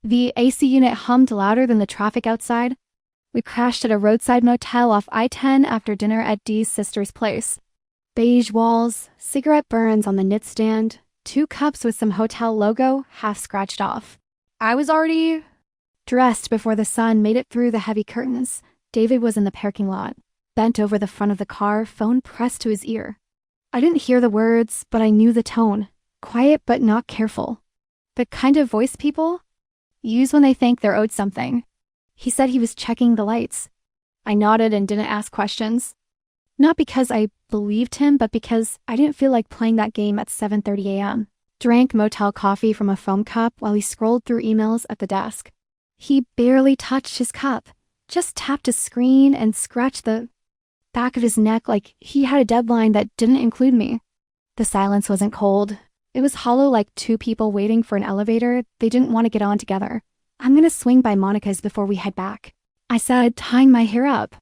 The AC unit hummed louder than the traffic outside. We crashed at a roadside motel off I-10 after dinner at Dee's sister's place. Beige walls, cigarette burns on the knit stand, 2 cups with some hotel logo half scratched off. I was already dressed before the sun made it through the heavy curtains. David was in the parking lot, bent over the front of the car, phone pressed to his ear. I didn't hear the words, but I knew the tone. Quiet but not careful. The kind of voice people use when they think they're owed something. He said he was checking the lights. I nodded and didn't ask questions. Not because I believed him, but because I didn't feel like playing that game at 7:30 a.m. Drank motel coffee from a foam cup while he scrolled through emails at the desk. He barely touched his cup, just tapped his screen and scratched the back of his neck like he had a deadline that didn't include me. The silence wasn't cold. It was hollow, like 2 people waiting for an elevator they didn't want to get on together. I'm gonna swing by Monica's before we head back, I said, tying my hair up.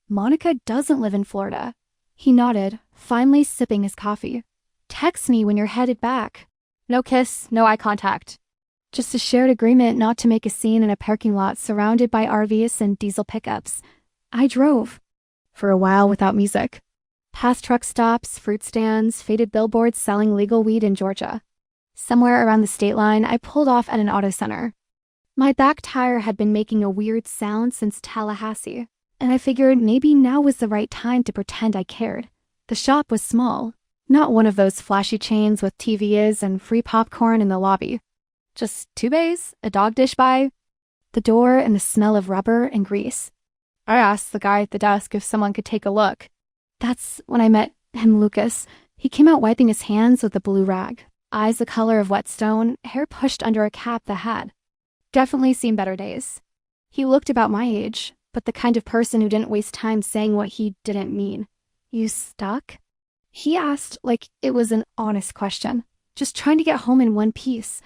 Monica doesn't live in Florida. He nodded, finally sipping his coffee. Text me when you're headed back. No kiss, no eye contact. Just a shared agreement not to make a scene in a parking lot surrounded by RVs and diesel pickups. I drove. For a while without music. Past truck stops, fruit stands, faded billboards selling legal weed in Georgia. Somewhere around the state line, I pulled off at an auto center. My back tire had been making a weird sound since Tallahassee, and I figured maybe now was the right time to pretend I cared. The shop was small, not one of those flashy chains with TVs and free popcorn in the lobby. Just 2 bays, a dog dish by the door, and the smell of rubber and grease. I asked the guy at the desk if someone could take a look. That's when I met him, Lucas. He came out wiping his hands with a blue rag. Eyes the color of whetstone, hair pushed under a cap that had definitely seen better days. He looked about my age, but the kind of person who didn't waste time saying what he didn't mean. You stuck? He asked like it was an honest question, just trying to get home in one piece.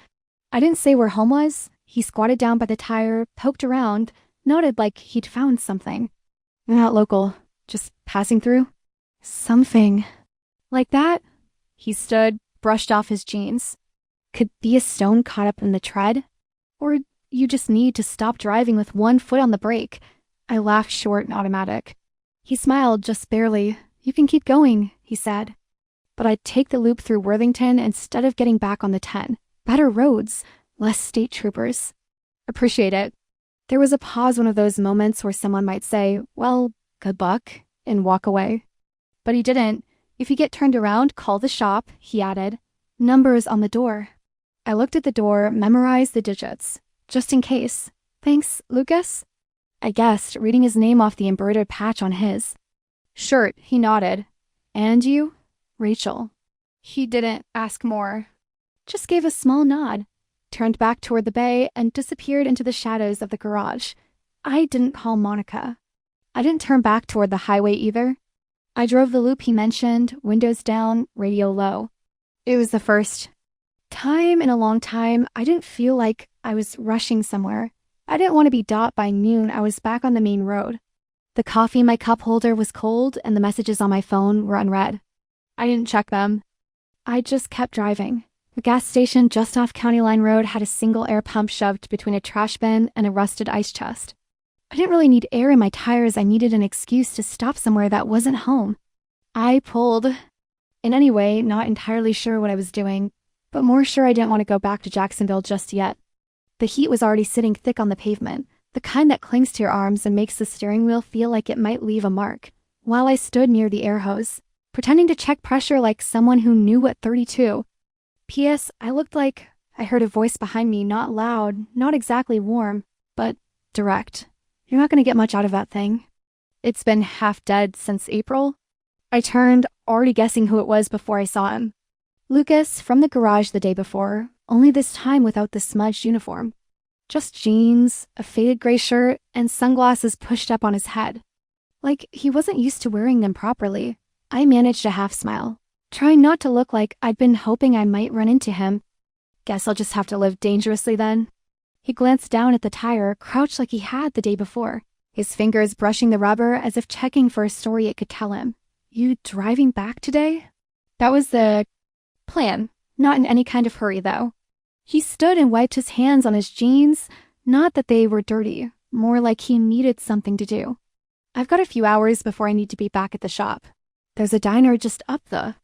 I didn't say where home was. He squatted down by the tire, poked around, nodded like he'd found something. Not local, just passing through. Something. Like that? He stood, brushed off his jeans. Could be a stone caught up in the tread? Or you just need to stop driving with one foot on the brake. I laughed short and automatic. He smiled just barely. You can keep going, he said. But I'd take the loop through Worthington instead of getting back on the 10. Better roads, less state troopers. Appreciate it. There was a pause, one of those moments where someone might say, well, good luck, and walk away. But he didn't. If you get turned around, call the shop, he added. Numbers on the door. I looked at the door, memorized the digits. Just in case. Thanks, Lucas? I guessed, reading his name off the embroidered patch on his shirt. He nodded. And you? Rachel. He didn't ask more. Just gave a small nod, turned back toward the bay, and disappeared into the shadows of the garage. I didn't call Monica. I didn't turn back toward the highway either. I drove the loop he mentioned, windows down, radio low. It was the first time in a long time I didn't feel like I was rushing somewhere. I didn't want to be dot by noon. I was back on the main road. The coffee in my cup holder was cold, and the messages on my phone were unread. I didn't check them. I just kept driving. The gas station just off County Line Road had a single air pump shoved between a trash bin and a rusted ice chest. I didn't really need air in my tires. I needed an excuse to stop somewhere that wasn't home. I pulled. In any way, not entirely sure what I was doing, but more sure I didn't want to go back to Jacksonville just yet. The heat was already sitting thick on the pavement, the kind that clings to your arms and makes the steering wheel feel like it might leave a mark, while I stood near the air hose, pretending to check pressure like someone who knew what 32. P.S. I looked like I heard a voice behind me, not loud, not exactly warm, but direct. You're not going to get much out of that thing. It's been half dead since April. I turned, already guessing who it was before I saw him. Lucas, from the garage the day before, only this time without the smudged uniform. Just jeans, a faded gray shirt, and sunglasses pushed up on his head. Like he wasn't used to wearing them properly. I managed a half smile, trying not to look like I'd been hoping I might run into him. Guess I'll just have to live dangerously then. He glanced down at the tire, crouched like he had the day before, his fingers brushing the rubber as if checking for a story it could tell him. You driving back today? That was the plan. Not in any kind of hurry, though. He stood and wiped his hands on his jeans, Not that they were dirty, more like he needed something to do. I've got a few hours before I need to be back at the shop. There's a diner just up the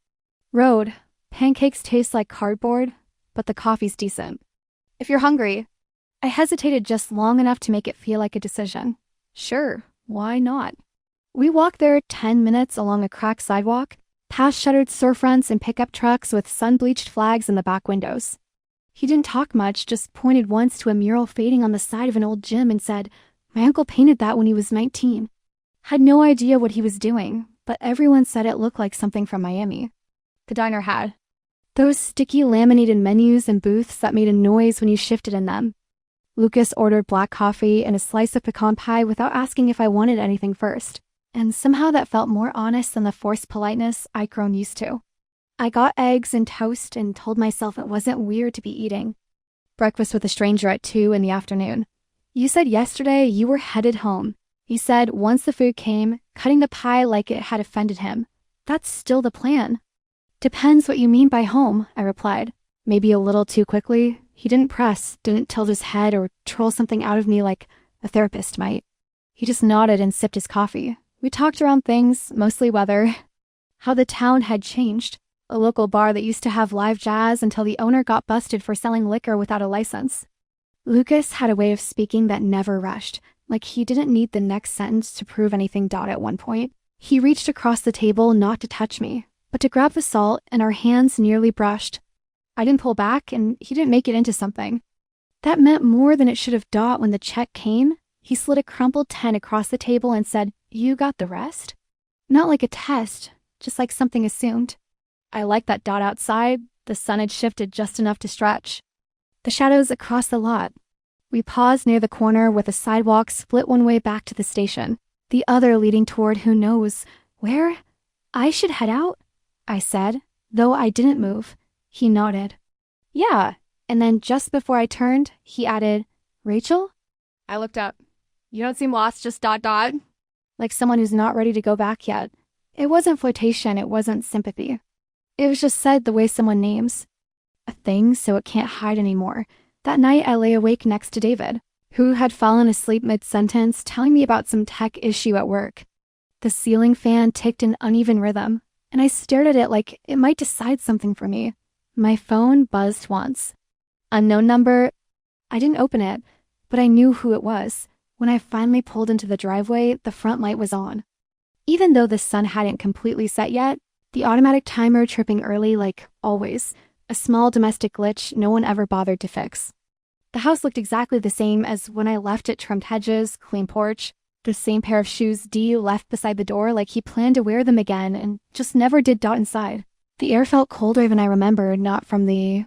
road. Pancakes taste like cardboard, but the coffee's decent. If you're hungry. I hesitated just long enough to make it feel like a decision. Sure, why not? We walked there 10 minutes along a cracked sidewalk, past shuttered storefronts and pickup trucks with sun-bleached flags in the back windows. He didn't talk much, just pointed once to a mural fading on the side of an old gym and said, "My uncle painted that when he was 19. Had no idea what he was doing, but everyone said it looked like something from Miami. The diner had those sticky laminated menus and booths that made a noise when you shifted in them. Lucas ordered black coffee and a slice of pecan pie without asking if I wanted anything first, and somehow that felt more honest than the forced politeness I'd grown used to. I got eggs and toast and told myself it wasn't weird to be eating breakfast with a stranger at 2 in the afternoon. You said yesterday you were headed home. He said once the food came, cutting the pie like it had offended him. That's still the plan. Depends what you mean by home, I replied. Maybe a little too quickly. He didn't press, didn't tilt his head or troll something out of me like a therapist might. He just nodded and sipped his coffee. We talked around things, mostly weather, how the town had changed. A local bar that used to have live jazz until the owner got busted for selling liquor without a license. Lucas had a way of speaking that never rushed, like he didn't need the next sentence to prove anything. At one point, he reached across the table not to touch me, but to grab the salt, and our hands nearly brushed. I didn't pull back, and he didn't make it into something. That meant more than it should have. When the check came, he slid a crumpled 10 across the table and said, "You got the rest?" Not like a test, just like something assumed. I liked that. Outside, the sun had shifted just enough to stretch the shadows across the lot. We paused near the corner with a sidewalk split one way back to the station, the other leading toward who knows where. I should head out, I said, though I didn't move. He nodded. Yeah, and then just before I turned, he added, "Rachel?" I looked up. You don't seem lost, just ... Like someone who's not ready to go back yet. It wasn't flirtation, it wasn't sympathy. It was just said the way someone names a thing so it can't hide anymore. That night I lay awake next to David, who had fallen asleep mid-sentence telling me about some tech issue at work. The ceiling fan ticked an uneven rhythm, and I stared at it like it might decide something for me. My phone buzzed once. Unknown number. I didn't open it, but I knew who it was. When I finally pulled into the driveway, the front light was on. Even though the sun hadn't completely set yet, the automatic timer tripping early like always, a small domestic glitch no one ever bothered to fix. The house looked exactly the same as when I left it. Trimmed hedges, clean porch, the same pair of shoes D left beside the door like he planned to wear them again and just never did. Inside. The air felt colder than I remembered, not from the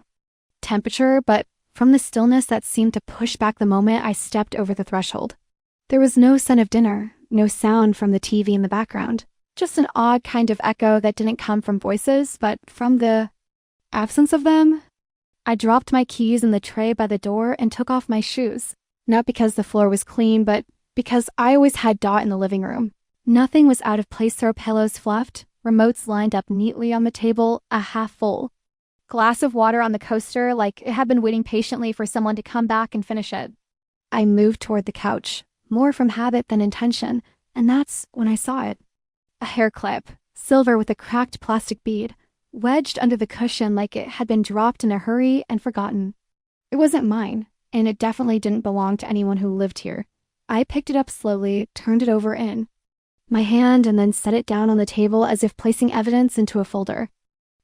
temperature, but from the stillness that seemed to push back the moment I stepped over the threshold. There was no scent of dinner, no sound from the TV in the background, just an odd kind of echo that didn't come from voices, but from the absence of them. I dropped my keys in the tray by the door and took off my shoes, not because the floor was clean, but because I always had in the living room. Nothing was out of place. Throw pillows fluffed, remotes lined up neatly on the table, a half full glass of water on the coaster like it had been waiting patiently for someone to come back and finish it. I moved toward the couch, more from habit than intention, and that's when I saw it. A hair clip, silver with a cracked plastic bead, wedged under the cushion like it had been dropped in a hurry and forgotten. It wasn't mine, and it definitely didn't belong to anyone who lived here. I picked it up slowly, turned it over in my hand, and then set it down on the table as if placing evidence into a folder.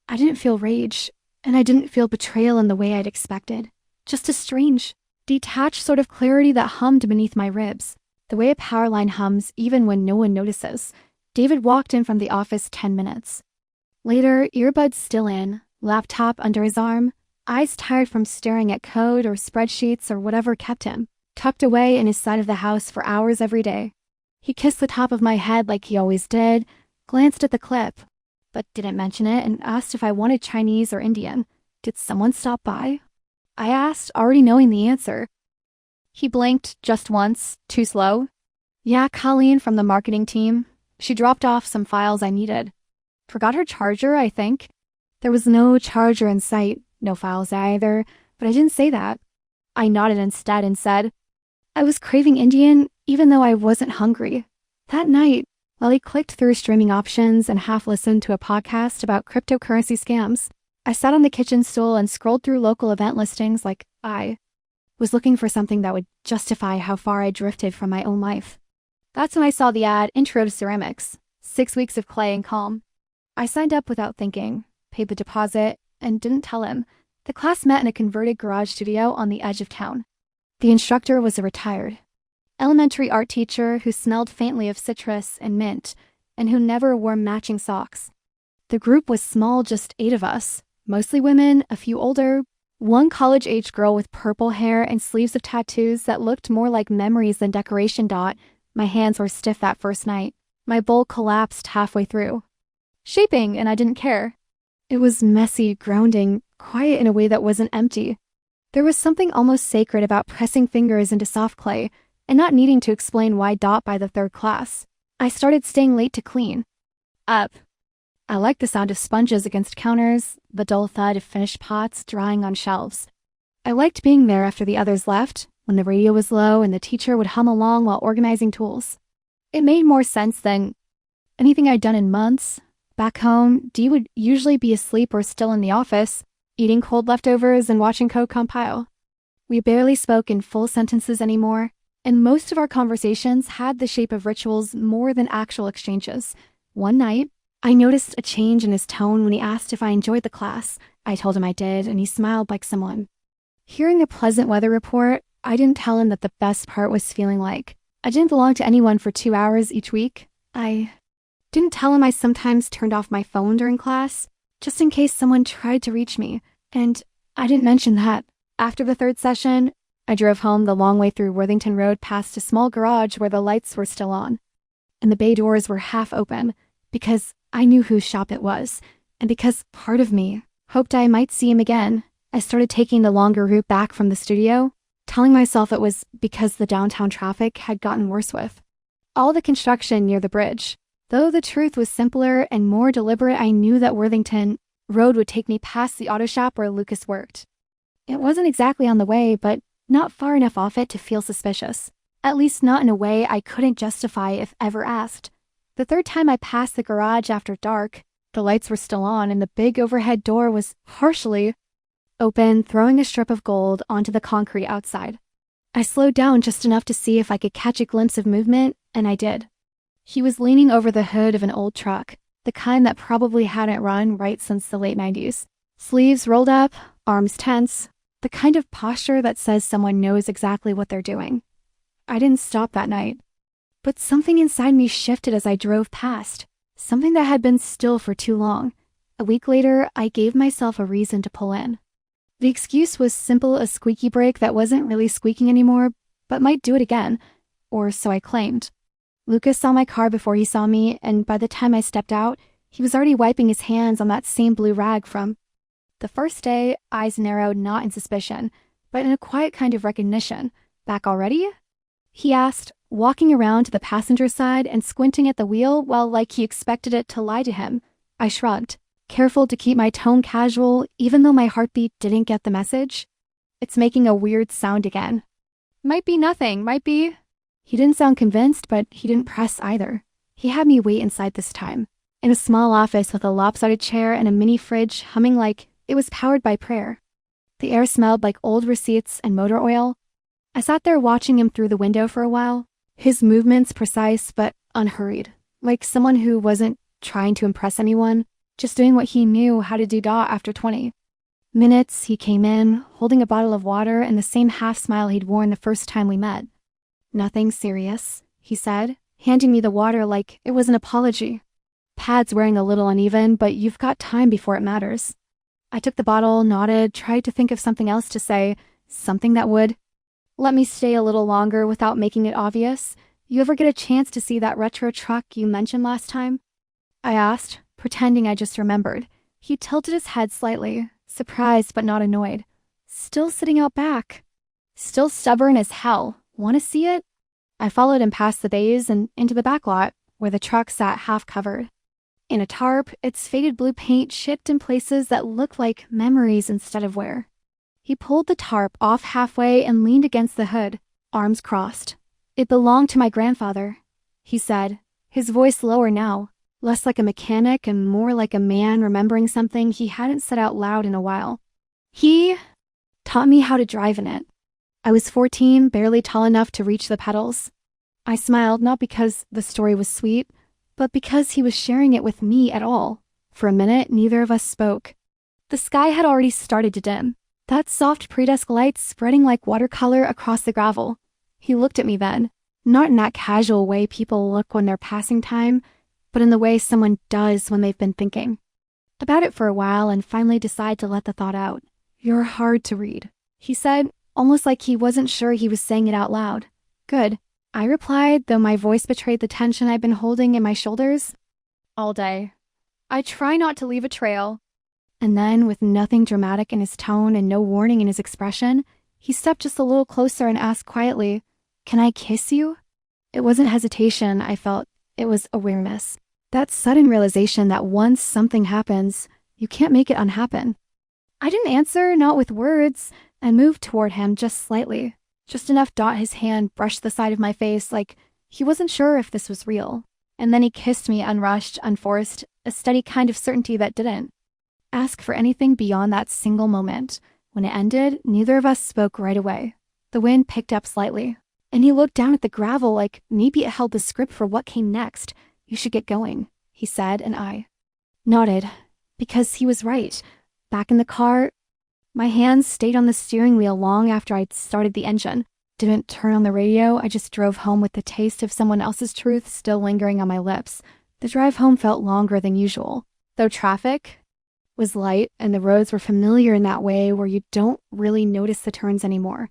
I didn't feel rage, and I didn't feel betrayal in the way I'd expected. Just a strange, detached sort of clarity that hummed beneath my ribs, the way a power line hums even when no one notices. David walked in from the office 10 minutes later, earbuds still in, laptop under his arm, eyes tired from staring at code or spreadsheets or whatever kept him tucked away in his side of the house for hours every day. He kissed the top of my head like he always did, glanced at the clip, but didn't mention it, and asked if I wanted Chinese or Indian. Did someone stop by? I asked, already knowing the answer. He blinked just once, too slow. Yeah, Colleen from the marketing team. She dropped off some files I needed. Forgot her charger, I think. There was no charger in sight, no files either, but I didn't say that. I nodded instead and said, I was craving Indian even though I wasn't hungry. That night, while he clicked through streaming options and half listened to a podcast about cryptocurrency scams, I sat on the kitchen stool and scrolled through local event listings like I was looking for something that would justify how far I drifted from my own life. That's when I saw the ad, Intro to Ceramics, 6 weeks of clay and calm. I signed up without thinking, paid the deposit, and didn't tell him. The class met in a converted garage studio on the edge of town. The instructor was a retired elementary art teacher who smelled faintly of citrus and mint, and who never wore matching socks. The group was small, just 8 of us, mostly women, a few older, one college-age girl with purple hair and sleeves of tattoos that looked more like memories than decoration. My hands were stiff that first night. My bowl collapsed halfway through. Shaping, and I didn't care. It was messy, grounding, quiet in a way that wasn't empty. There was something almost sacred about pressing fingers into soft clay and not needing to explain why. By the 3rd class, I started staying late to clean up. I liked the sound of sponges against counters, the dull thud of finished pots drying on shelves. I liked being there after the others left, when the radio was low and the teacher would hum along while organizing tools. It made more sense than anything I'd done in months. Back home, Dee would usually be asleep or still in the office, eating cold leftovers and watching code compile. We barely spoke in full sentences anymore, and most of our conversations had the shape of rituals more than actual exchanges. One night, I noticed a change in his tone when he asked if I enjoyed the class. I told him I did, and he smiled like someone. Hearing a pleasant weather report, I didn't tell him that the best part was feeling like I didn't belong to anyone for 2 hours each week. I didn't tell him I sometimes turned off my phone during class, just in case someone tried to reach me, and I didn't mention that. After the 3rd session, I drove home the long way through Worthington Road past a small garage where the lights were still on, and the bay doors were half open, because I knew whose shop it was, and because part of me hoped I might see him again. I started taking the longer route back from the studio, telling myself it was because the downtown traffic had gotten worse with all the construction near the bridge. Though the truth was simpler and more deliberate, I knew that Worthington Road would take me past the auto shop where Lucas worked. It wasn't exactly on the way, but not far enough off it to feel suspicious. At least not in a way I couldn't justify if ever asked. The 3rd time I passed the garage after dark, the lights were still on and the big overhead door was partially open, throwing a strip of gold onto the concrete outside. I slowed down just enough to see if I could catch a glimpse of movement, and I did. He was leaning over the hood of an old truck, the kind that probably hadn't run right since the late 90s. Sleeves rolled up, arms tense, the kind of posture that says someone knows exactly what they're doing. I didn't stop that night. But something inside me shifted as I drove past, something that had been still for too long. A week later, I gave myself a reason to pull in. The excuse was simple, a squeaky brake that wasn't really squeaking anymore, but might do it again, or so I claimed. Lucas saw my car before he saw me, and by the time I stepped out, he was already wiping his hands on that same blue rag from the first day. Eyes narrowed, not in suspicion, but in a quiet kind of recognition. Back already? He asked, walking around to the passenger side and squinting at the wheel while like he expected it to lie to him. I shrugged, careful to keep my tone casual even though my heartbeat didn't get the message. It's making a weird sound again. Might be nothing, might be. He didn't sound convinced, but he didn't press either. He had me wait inside this time, in a small office with a lopsided chair and a mini fridge humming like it was powered by prayer. The air smelled like old receipts and motor oil. I sat there watching him through the window for a while, his movements precise but unhurried, like someone who wasn't trying to impress anyone, just doing what he knew how to do after 20 minutes. He came in, holding a bottle of water and the same half smile he'd worn the first time we met. Nothing serious, he said, handing me the water like it was an apology. Pad's wearing a little uneven, but you've got time before it matters. I took the bottle, nodded, tried to think of something else to say, something that would let me stay a little longer without making it obvious. You ever get a chance to see that retro truck you mentioned last time? I asked, pretending I just remembered. He tilted his head slightly, surprised but not annoyed. Still sitting out back. Still stubborn as hell. Want to see it? I followed him past the bays and into the back lot, where the truck sat half covered in a tarp, its faded blue paint chipped in places that looked like memories instead of wear. He pulled the tarp off halfway and leaned against the hood, arms crossed. "It belonged to my grandfather," he said, his voice lower now, less like a mechanic and more like a man remembering something he hadn't said out loud in a while. "He taught me how to drive in it. I was 14, barely tall enough to reach the pedals." I smiled, not because the story was sweet, but because he was sharing it with me at all. For a minute, neither of us spoke. The sky had already started to dim, that soft pre-dusk light spreading like watercolor across the gravel. He looked at me then, not in that casual way people look when they're passing time, but in the way someone does when they've been thinking about it for a while and finally decide to let the thought out. "You're hard to read," he said, almost like he wasn't sure he was saying it out loud. "Good," I replied, though my voice betrayed the tension I'd been holding in my shoulders. "All day. I try not to leave a trail." And then, with nothing dramatic in his tone and no warning in his expression, he stepped just a little closer and asked quietly, "Can I kiss you?" It wasn't hesitation I felt, it was awareness. That sudden realization that once something happens, you can't make it unhappen. I didn't answer, not with words, and moved toward him just slightly. Just enough his hand brushed the side of my face like he wasn't sure if this was real. And then he kissed me unrushed, unforced, a steady kind of certainty that didn't ask for anything beyond that single moment. When it ended, neither of us spoke right away. The wind picked up slightly, and he looked down at the gravel like maybe it held the script for what came next. "You should get going," he said, and I nodded, because he was right. Back in the car, my hands stayed on the steering wheel long after I'd started the engine. Didn't turn on the radio, I just drove home with the taste of someone else's truth still lingering on my lips. The drive home felt longer than usual, though traffic was light and the roads were familiar in that way where you don't really notice the turns anymore.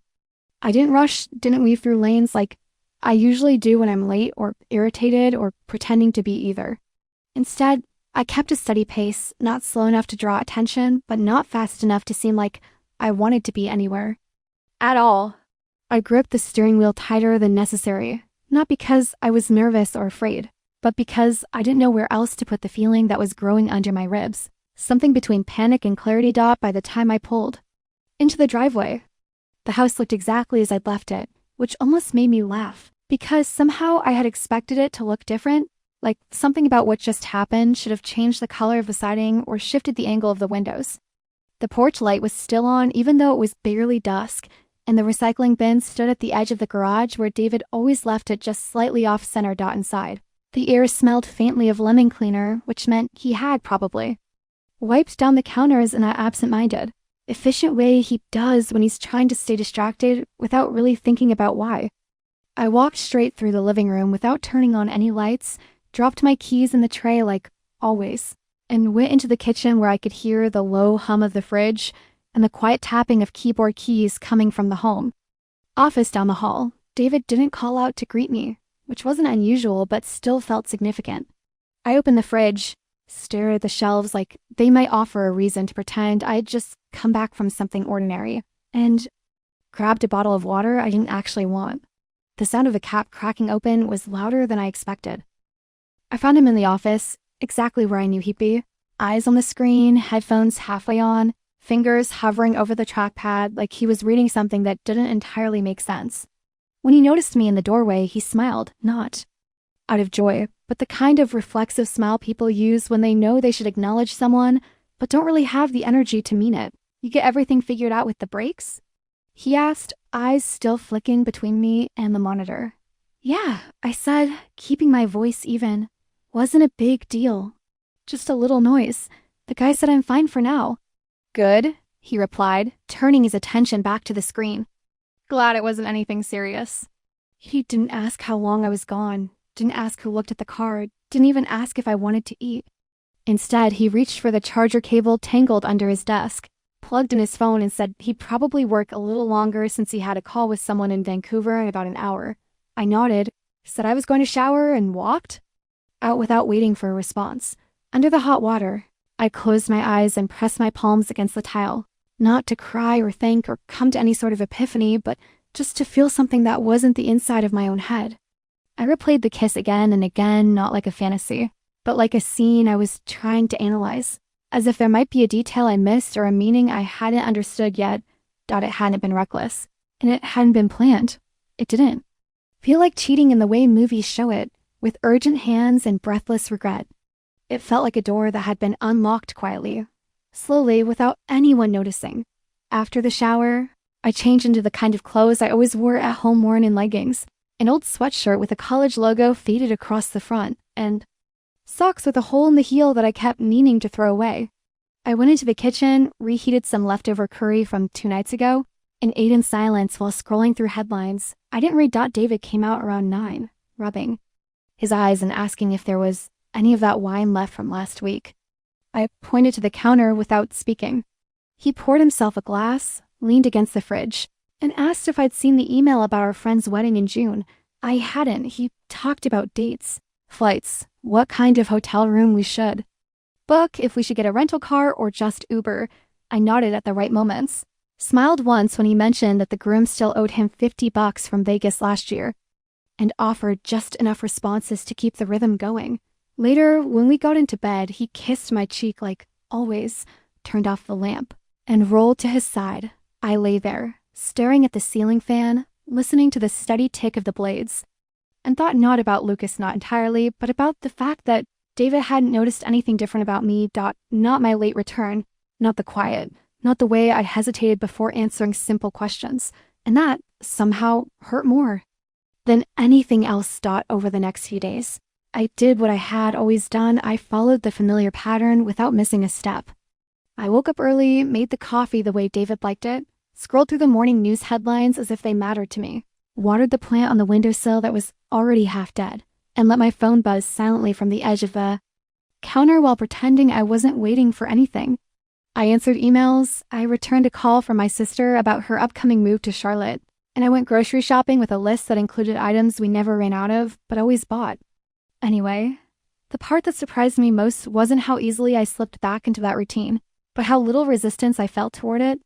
I didn't rush, didn't weave through lanes like I usually do when I'm late or irritated or pretending to be either. Instead, I kept a steady pace, not slow enough to draw attention, but not fast enough to seem like I wanted to be anywhere at all. I gripped the steering wheel tighter than necessary, not because I was nervous or afraid, but because I didn't know where else to put the feeling that was growing under my ribs. Something between panic and clarity by the time I pulled into the driveway. The house looked exactly as I'd left it, which almost made me laugh, because somehow I had expected it to look different, like something about what just happened should have changed the color of the siding or shifted the angle of the windows. The porch light was still on even though it was barely dusk, and the recycling bin stood at the edge of the garage where David always left it just slightly off center inside. The air smelled faintly of lemon cleaner, which meant he had probably wiped down the counters in that absent-minded, efficient way he does when he's trying to stay distracted without really thinking about why. I walked straight through the living room without turning on any lights, dropped my keys in the tray like always, and went into the kitchen where I could hear the low hum of the fridge and the quiet tapping of keyboard keys coming from the home office down the hall. David didn't call out to greet me, which wasn't unusual but still felt significant. I opened the fridge, stared at the shelves like they might offer a reason to pretend I'd just come back from something ordinary, and grabbed a bottle of water I didn't actually want. The sound of the cap cracking open was louder than I expected. I found him in the office, exactly where I knew he'd be. Eyes on the screen, headphones halfway on, fingers hovering over the trackpad like he was reading something that didn't entirely make sense. When he noticed me in the doorway, he smiled, not out of joy, but the kind of reflexive smile people use when they know they should acknowledge someone, but don't really have the energy to mean it. "You get everything figured out with the brakes?" he asked, eyes still flicking between me and the monitor. "Yeah," I said, keeping my voice even. "Wasn't a big deal. Just a little noise. The guy said I'm fine for now." "Good," he replied, turning his attention back to the screen. "Glad it wasn't anything serious." He didn't ask how long I was gone, didn't ask who looked at the card, didn't even ask if I wanted to eat. Instead, he reached for the charger cable tangled under his desk, plugged in his phone, and said he'd probably work a little longer since he had a call with someone in Vancouver in about an hour. I nodded, said I was going to shower, and walked out without waiting for a response. Under the hot water, I closed my eyes and pressed my palms against the tile, not to cry or think or come to any sort of epiphany, but just to feel something that wasn't the inside of my own head. I replayed the kiss again and again, not like a fantasy, but like a scene I was trying to analyze, as if there might be a detail I missed or a meaning I hadn't understood yet, it hadn't been reckless, and it hadn't been planned. It didn't feel like cheating in the way movies show it, with urgent hands and breathless regret. It felt like a door that had been unlocked quietly, slowly, without anyone noticing. After the shower, I changed into the kind of clothes I always wore at home, worn in leggings, an old sweatshirt with a college logo faded across the front, and socks with a hole in the heel that I kept meaning to throw away. I went into the kitchen, reheated some leftover curry from 2 nights ago, and ate in silence while scrolling through headlines. I didn't read. David came out around 9, rubbing his eyes and asking if there was any of that wine left from last week. I pointed to the counter without speaking. He poured himself a glass, leaned against the fridge, and asked if I'd seen the email about our friend's wedding in June. I hadn't. He talked about dates, flights, what kind of hotel room we should book, if we should get a rental car or just Uber. I nodded at the right moments, smiled once when he mentioned that the groom still owed him $50 from Vegas last year, and offered just enough responses to keep the rhythm going. Later, when we got into bed, he kissed my cheek like always, turned off the lamp, and rolled to his side. I lay there, staring at the ceiling fan, listening to the steady tick of the blades, and thought not about Lucas, not entirely, but about the fact that David hadn't noticed anything different about me. Not my late return, not the quiet, not the way I'd hesitated before answering simple questions, and that somehow hurt more than anything else. Over the next few days, I did what I had always done. I followed the familiar pattern without missing a step. I woke up early, made the coffee the way David liked it, scrolled through the morning news headlines as if they mattered to me, watered the plant on the windowsill that was already half dead, and let my phone buzz silently from the edge of the counter while pretending I wasn't waiting for anything. I answered emails, I returned a call from my sister about her upcoming move to Charlotte, and I went grocery shopping with a list that included items we never ran out of, but always bought. Anyway, the part that surprised me most wasn't how easily I slipped back into that routine, but how little resistance I felt toward it.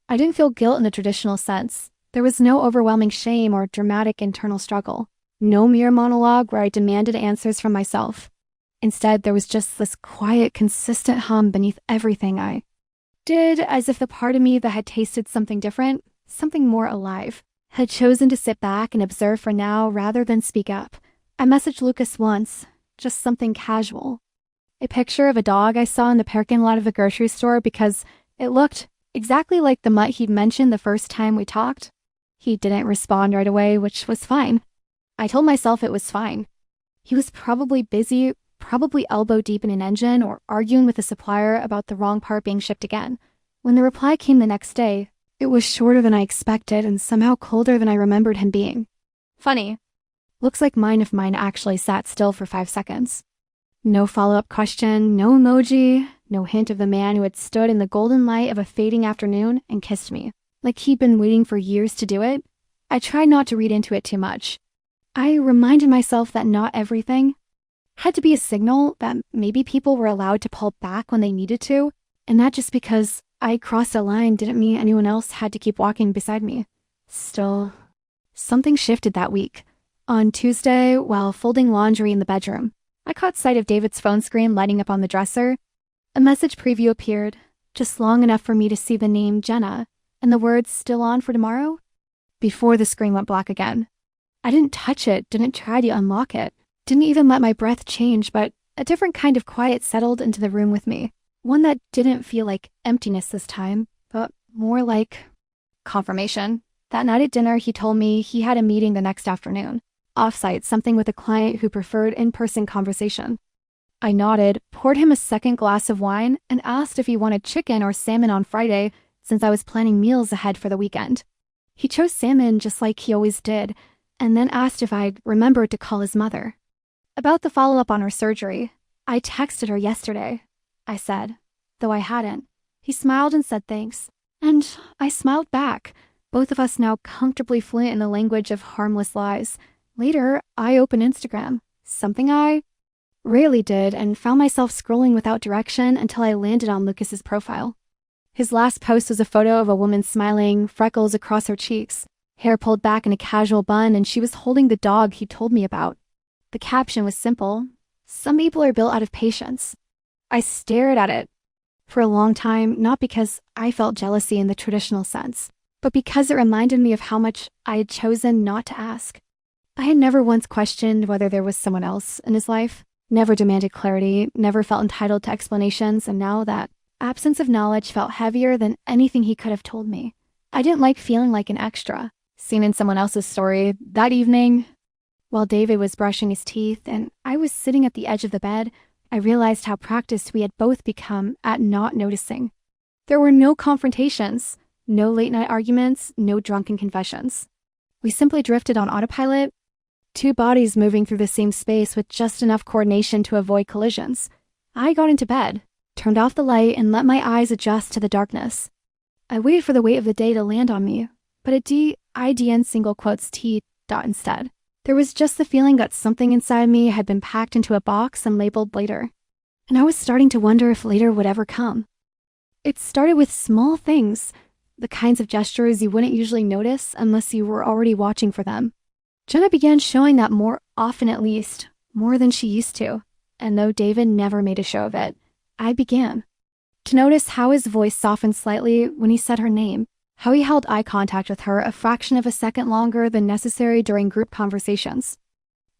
I didn't feel guilt in the traditional sense. There was no overwhelming shame or dramatic internal struggle. No mere monologue where I demanded answers from myself. Instead, there was just this quiet, consistent hum beneath everything I did, as if the part of me that had tasted something different, something more alive, had chosen to sit back and observe for now rather than speak up. I messaged Lucas once, just something casual. A picture of a dog I saw in the parking lot of the grocery store because it looked exactly like the mutt he'd mentioned the first time we talked. He didn't respond right away, which was fine. I told myself it was fine. He was probably busy, probably elbow deep in an engine or arguing with a supplier about the wrong part being shipped again. When the reply came the next day, it was shorter than I expected and somehow colder than I remembered him being. Funny. Looks like mine if mine actually sat still for 5 seconds. No follow-up question, no emoji, no hint of the man who had stood in the golden light of a fading afternoon and kissed me, like he'd been waiting for years to do it. I tried not to read into it too much. I reminded myself that not everything had to be a signal, that maybe people were allowed to pull back when they needed to, and that just because I crossed a line didn't mean anyone else had to keep walking beside me. Still, something shifted that week. On Tuesday, while folding laundry in the bedroom, I caught sight of David's phone screen lighting up on the dresser. A message preview appeared, just long enough for me to see the name Jenna and the words "still on for tomorrow" before the screen went black again. I didn't touch it, didn't try to unlock it, didn't even let my breath change, but a different kind of quiet settled into the room with me. One that didn't feel like emptiness this time, but more like confirmation. That night at dinner, he told me he had a meeting the next afternoon. Off-site, something with a client who preferred in-person conversation. I nodded, poured him a second glass of wine, and asked if he wanted chicken or salmon on Friday, since I was planning meals ahead for the weekend. He chose salmon just like he always did, and then asked if I'd remembered to call his mother. About the follow-up on her surgery, I texted her yesterday, I said, though I hadn't. He smiled and said thanks, and I smiled back, both of us now comfortably fluent in the language of harmless lies. Later, I opened Instagram, something I rarely did, and found myself scrolling without direction until I landed on Lucas's profile. His last post was a photo of a woman smiling, freckles across her cheeks, hair pulled back in a casual bun, and she was holding the dog he told me about. The caption was simple: "Some people are built out of patience." I stared at it for a long time, not because I felt jealousy in the traditional sense, but because it reminded me of how much I had chosen not to ask. I had never once questioned whether there was someone else in his life, never demanded clarity, never felt entitled to explanations, and now that absence of knowledge felt heavier than anything he could have told me. I didn't like feeling like an extra, seen in someone else's story. That evening, while David was brushing his teeth and I was sitting at the edge of the bed, I realized how practiced we had both become at not noticing. There were no confrontations, no late-night arguments, no drunken confessions. We simply drifted on autopilot, two bodies moving through the same space with just enough coordination to avoid collisions. I got into bed, turned off the light, and let my eyes adjust to the darkness. I waited for the weight of the day to land on me, but a D-I-D-N single quotes T dot instead. There was just the feeling that something inside me had been packed into a box and labeled later. And I was starting to wonder if later would ever come. It started with small things, the kinds of gestures you wouldn't usually notice unless you were already watching for them. Jenna began showing that more often, at least, more than she used to. And though David never made a show of it, I began to notice how his voice softened slightly when he said her name, how he held eye contact with her a fraction of a second longer than necessary during group conversations,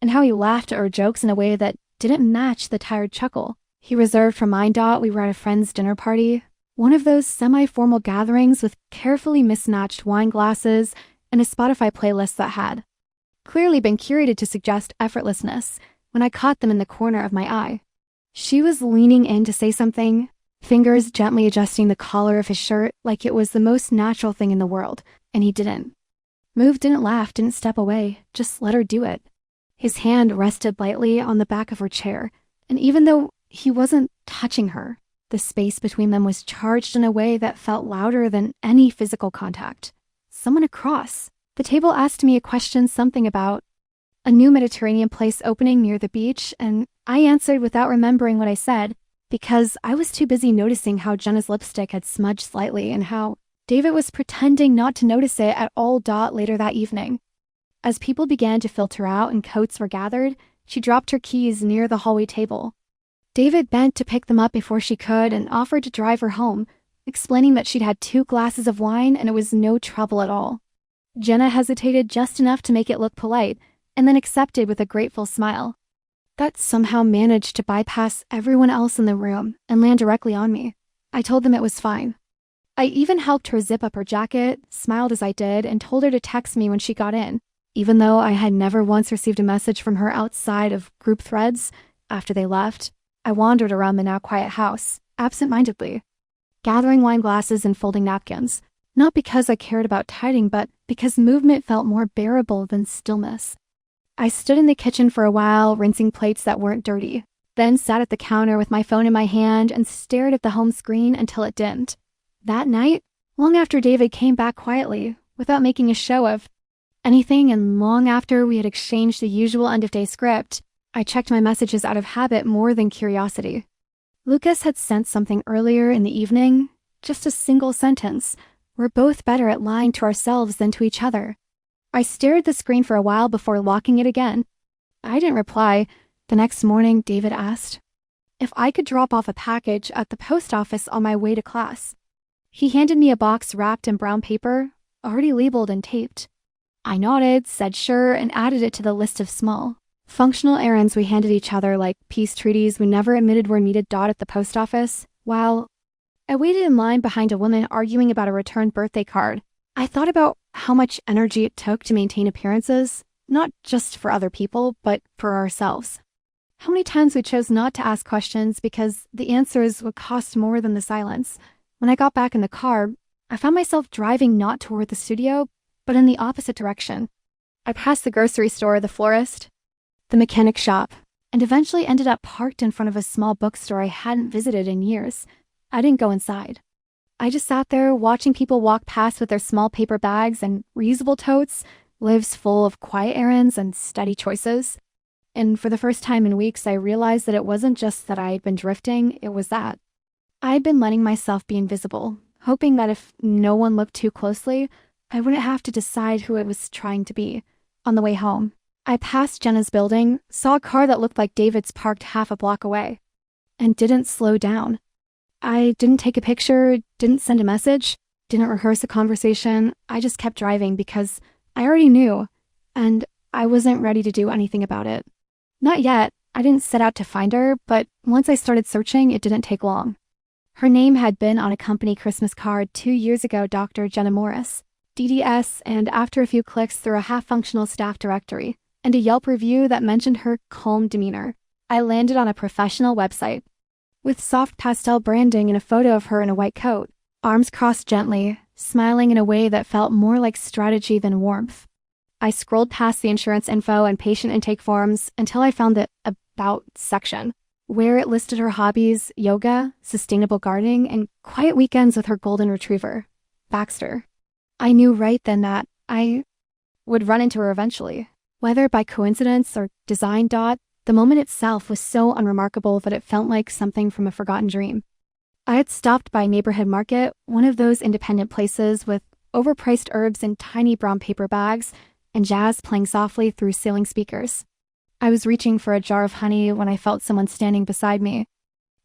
and how he laughed at her jokes in a way that didn't match the tired chuckle he reserved for mine. We were at a friend's dinner party, one of those semi-formal gatherings with carefully mismatched wine glasses and a Spotify playlist that had clearly been curated to suggest effortlessness when I caught them in the corner of my eye. She was leaning in to say something, fingers gently adjusting the collar of his shirt like it was the most natural thing in the world, and he didn't move, didn't laugh, didn't step away, just let her do it. His hand rested lightly on the back of her chair, and even though he wasn't touching her, the space between them was charged in a way that felt louder than any physical contact. Someone across the table asked me a question, something about a new Mediterranean place opening near the beach, and I answered without remembering what I said, because I was too busy noticing how Jenna's lipstick had smudged slightly and how David was pretending not to notice it at all. Later that evening, as people began to filter out and coats were gathered, she dropped her keys near the hallway table. David bent to pick them up before she could and offered to drive her home, explaining that she'd had 2 glasses of wine and it was no trouble at all. Jenna hesitated just enough to make it look polite, and then accepted with a grateful smile. That somehow managed to bypass everyone else in the room and land directly on me. I told them it was fine. I even helped her zip up her jacket, smiled as I did, and told her to text me when she got in, even though I had never once received a message from her outside of group threads. After they left, I wandered around the now quiet house, absent-mindedly, gathering wine glasses and folding napkins, not because I cared about tidying, but because movement felt more bearable than stillness. I stood in the kitchen for a while, rinsing plates that weren't dirty, then sat at the counter with my phone in my hand and stared at the home screen until it dimmed. That night, long after David came back quietly, without making a show of anything, and long after we had exchanged the usual end-of-day script, I checked my messages out of habit more than curiosity. Lucas had sent something earlier in the evening, just a single sentence. We're both better at lying to ourselves than to each other. I stared at the screen for a while before locking it again. I didn't reply. The next morning, David asked if I could drop off a package at the post office on my way to class. He handed me a box wrapped in brown paper, already labeled and taped. I nodded, said sure, and added it to the list of small, functional errands we handed each other, like peace treaties we never admitted were needed. At the post office, while I waited in line behind a woman arguing about a returned birthday card, I thought about how much energy it took to maintain appearances, not just for other people, but for ourselves. How many times we chose not to ask questions because the answers would cost more than the silence. When I got back in the car, I found myself driving not toward the studio, but in the opposite direction. I passed the grocery store, the florist, the mechanic shop, and eventually ended up parked in front of a small bookstore I hadn't visited in years. I didn't go inside. I just sat there watching people walk past with their small paper bags and reusable totes, lives full of quiet errands and steady choices. And for the first time in weeks, I realized that it wasn't just that I had been drifting, it was that I'd been letting myself be invisible, hoping that if no one looked too closely, I wouldn't have to decide who I was trying to be. On the way home, I passed Jenna's building, saw a car that looked like David's parked half a block away, and didn't slow down. I didn't take a picture, didn't send a message. Didn't rehearse the conversation. I just kept driving because I already knew, and I wasn't ready to do anything about it. Not yet. I didn't set out to find her, but once I started searching, it didn't take long. Her name had been on a company Christmas card 2 years ago, Dr. Jenna Morris, DDS, and after a few clicks through a half-functional staff directory and a Yelp review that mentioned her calm demeanor, I landed on a professional website. With soft pastel branding and a photo of her in a white coat, arms crossed gently, smiling in a way that felt more like strategy than warmth. I scrolled past the insurance info and patient intake forms until I found the About section, where it listed her hobbies, yoga, sustainable gardening, and quiet weekends with her golden retriever, Baxter. I knew right then that I would run into her eventually. Whether by coincidence or design. The moment itself was so unremarkable that it felt like something from a forgotten dream. I had stopped by Neighborhood Market, one of those independent places with overpriced herbs in tiny brown paper bags and jazz playing softly through ceiling speakers. I was reaching for a jar of honey when I felt someone standing beside me.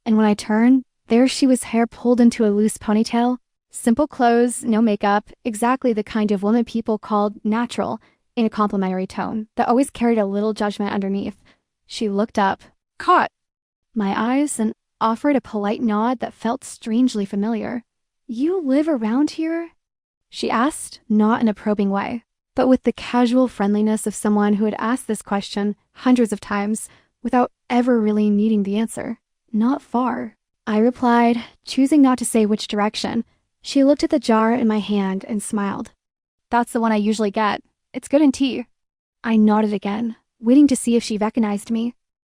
And when I turned, there she was, hair pulled into a loose ponytail, simple clothes, no makeup, exactly the kind of woman people called natural, in a complimentary tone that always carried a little judgment underneath. She looked up, caught my eyes, and offered a polite nod that felt strangely familiar. "You live around here?" she asked, not in a probing way, but with the casual friendliness of someone who had asked this question hundreds of times without ever really needing the answer. "Not far," I replied, choosing not to say which direction. She looked at the jar in my hand and smiled. "That's the one I usually get. It's good in tea." I nodded again, waiting to see if she recognized me.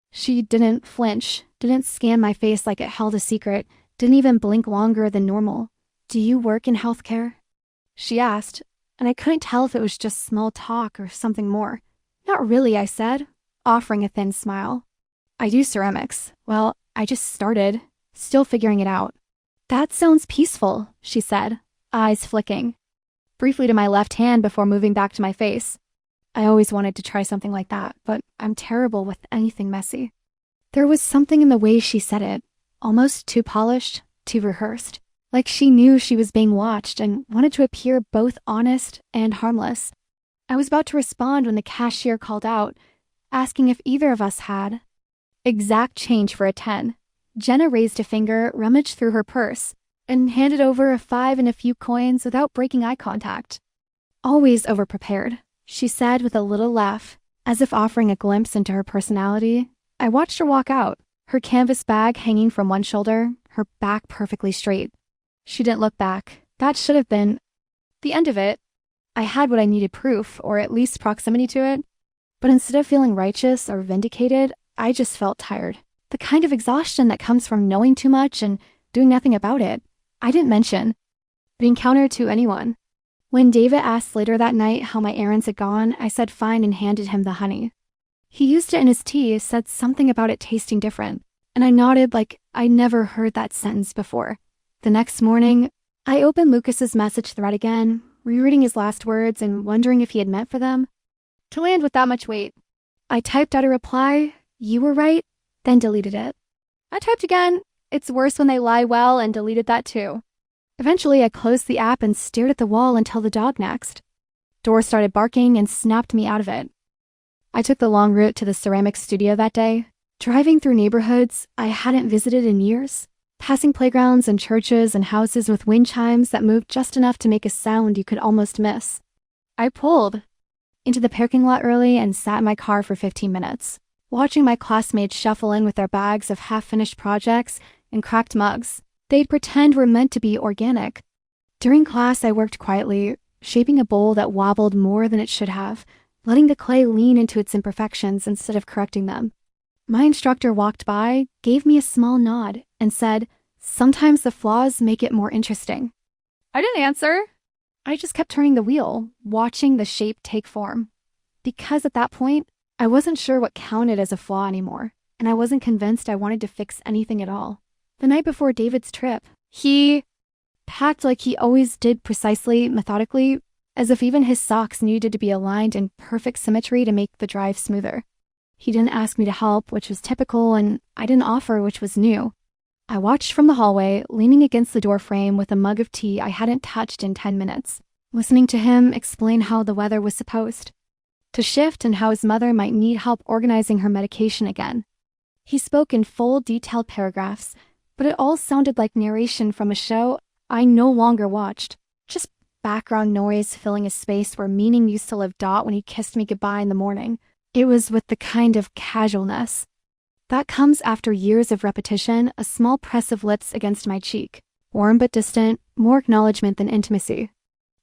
She didn't flinch, didn't scan my face like it held a secret, didn't even blink longer than normal. "Do you work in healthcare?" she asked, and I couldn't tell if it was just small talk or something more. "Not really," I said, offering a thin smile. "I do ceramics. Well, I just started, still figuring it out." "That sounds peaceful," she said, eyes flicking, briefly to my left hand before moving back to my face. I always wanted to try something like that, but I'm terrible with anything messy. There was something in the way she said it, almost too polished, too rehearsed, like she knew she was being watched and wanted to appear both honest and harmless. I was about to respond when the cashier called out, asking if either of us had exact change for a 10. Jenna raised a finger, rummaged through her purse, and handed over a 5 and a few coins without breaking eye contact. "Always overprepared," she said with a little laugh, as if offering a glimpse into her personality. I watched her walk out, her canvas bag hanging from one shoulder, her back perfectly straight. She didn't look back. That should have been the end of it. I had what I needed, proof, or at least proximity to it. But instead of feeling righteous or vindicated, I just felt tired. The kind of exhaustion that comes from knowing too much and doing nothing about it. I didn't mention the encounter to anyone. When David asked later that night how my errands had gone, I said fine and handed him the honey. He used it in his tea, said something about it tasting different, and I nodded like I never heard that sentence before. The next morning, I opened Lucas's message thread again, rereading his last words and wondering if he had meant for them to land with that much weight. I typed out a reply, "You were right," then deleted it. I typed again, "It's worse when they lie well," and deleted that too. Eventually, I closed the app and stared at the wall until the dog next door started barking and snapped me out of it. I took the long route to the ceramics studio that day, driving through neighborhoods I hadn't visited in years, passing playgrounds and churches and houses with wind chimes that moved just enough to make a sound you could almost miss. I pulled into the parking lot early and sat in my car for 15 minutes, watching my classmates shuffle in with their bags of half-finished projects and cracked mugs they'd pretend were meant to be organic. During class, I worked quietly, shaping a bowl that wobbled more than it should have, letting the clay lean into its imperfections instead of correcting them. My instructor walked by, gave me a small nod, and said, "Sometimes the flaws make it more interesting." I didn't answer. I just kept turning the wheel, watching the shape take form. Because at that point, I wasn't sure what counted as a flaw anymore, and I wasn't convinced I wanted to fix anything at all. The night before David's trip, he packed like he always did, precisely, methodically, as if even his socks needed to be aligned in perfect symmetry to make the drive smoother. He didn't ask me to help, which was typical, and I didn't offer, which was new. I watched from the hallway, leaning against the doorframe with a mug of tea I hadn't touched in 10 minutes, listening to him explain how the weather was supposed to shift and how his mother might need help organizing her medication again. He spoke in full, detailed paragraphs, but it all sounded like narration from a show I no longer watched. Just background noise filling a space where meaning used to live. When he kissed me goodbye in the morning, it was with the kind of casualness that comes after years of repetition, a small press of lips against my cheek. Warm but distant, more acknowledgement than intimacy.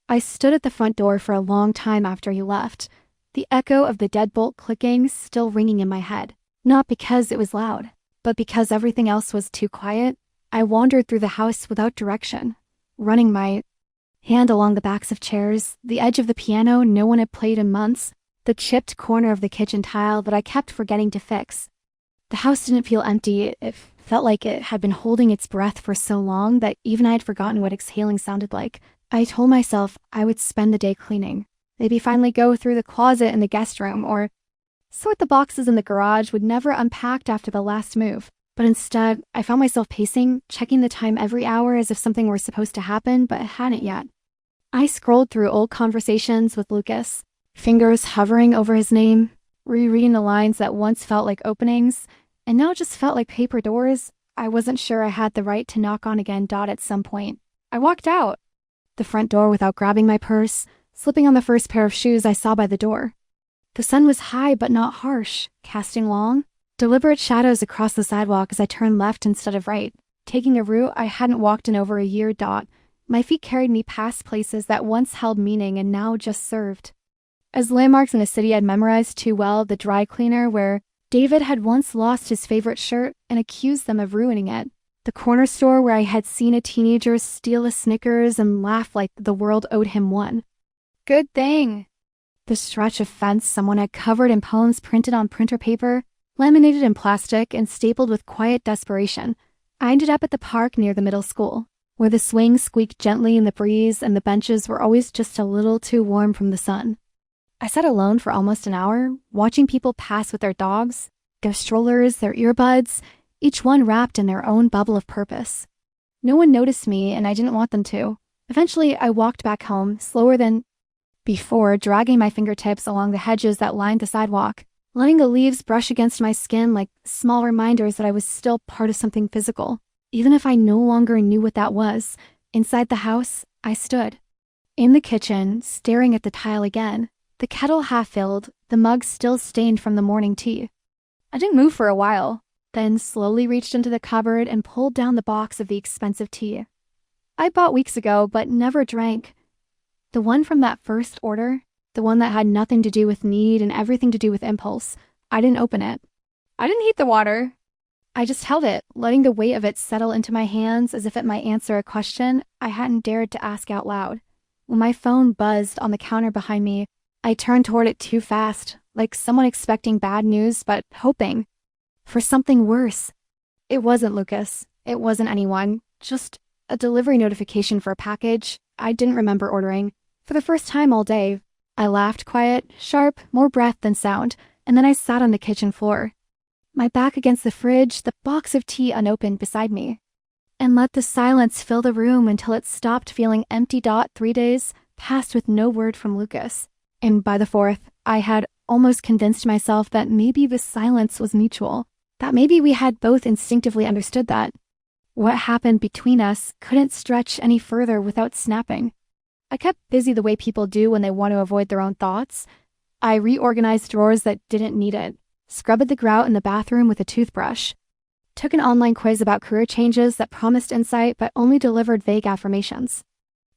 I stood at the front door for a long time after he left, the echo of the deadbolt clicking still ringing in my head. Not because it was loud, but because everything else was too quiet. I wandered through the house without direction, running my hand along the backs of chairs, the edge of the piano no one had played in months, the chipped corner of the kitchen tile that I kept forgetting to fix. The house didn't feel empty. It felt like it had been holding its breath for so long that even I had forgotten what exhaling sounded like. I told myself I would spend the day cleaning, maybe finally go through the closet in the guest room, or sort the boxes in the garage we'd never unpacked after the last move. But instead, I found myself pacing, checking the time every hour as if something were supposed to happen, but it hadn't yet. I scrolled through old conversations with Lucas, fingers hovering over his name, rereading the lines that once felt like openings, and now just felt like paper doors I wasn't sure I had the right to knock on again. At some point, I walked out the front door without grabbing my purse, slipping on the first pair of shoes I saw by the door. The sun was high but not harsh, casting long, deliberate shadows across the sidewalk as I turned left instead of right, taking a route I hadn't walked in over a year. My feet carried me past places that once held meaning and now just served as landmarks in a city I'd memorized too well. The dry cleaner where David had once lost his favorite shirt and accused them of ruining it. The corner store where I had seen a teenager steal a Snickers and laugh like the world owed him one. Good thing. The stretch of fence someone had covered in poems printed on printer paper, laminated in plastic, and stapled with quiet desperation. I ended up at the park near the middle school, where the swings squeaked gently in the breeze and the benches were always just a little too warm from the sun. I sat alone for almost an hour, watching people pass with their dogs, their strollers, their earbuds, each one wrapped in their own bubble of purpose. No one noticed me, and I didn't want them to. Eventually, I walked back home, slower than before, dragging my fingertips along the hedges that lined the sidewalk, letting the leaves brush against my skin like small reminders that I was still part of something physical. Even if I no longer knew what that was, inside the house, I stood. In the kitchen, staring at the tile again, the kettle half-filled, the mug still stained from the morning tea. I didn't move for a while, then slowly reached into the cupboard and pulled down the box of the expensive tea I bought weeks ago but never drank. The one from that first order, the one that had nothing to do with need and everything to do with impulse. I didn't open it. I didn't heat the water. I just held it, letting the weight of it settle into my hands as if it might answer a question I hadn't dared to ask out loud. When my phone buzzed on the counter behind me, I turned toward it too fast, like someone expecting bad news but hoping for something worse. It wasn't Lucas. It wasn't anyone. Just a delivery notification for a package I didn't remember ordering. For the first time all day, I laughed quiet, sharp, more breath than sound, and then I sat on the kitchen floor, my back against the fridge, the box of tea unopened beside me, and let the silence fill the room until it stopped feeling empty. 3 days passed with no word from Lucas. And by the fourth, I had almost convinced myself that maybe the silence was mutual, that maybe we had both instinctively understood that what happened between us couldn't stretch any further without snapping. I kept busy the way people do when they want to avoid their own thoughts. I reorganized drawers that didn't need it, scrubbed the grout in the bathroom with a toothbrush, took an online quiz about career changes that promised insight but only delivered vague affirmations.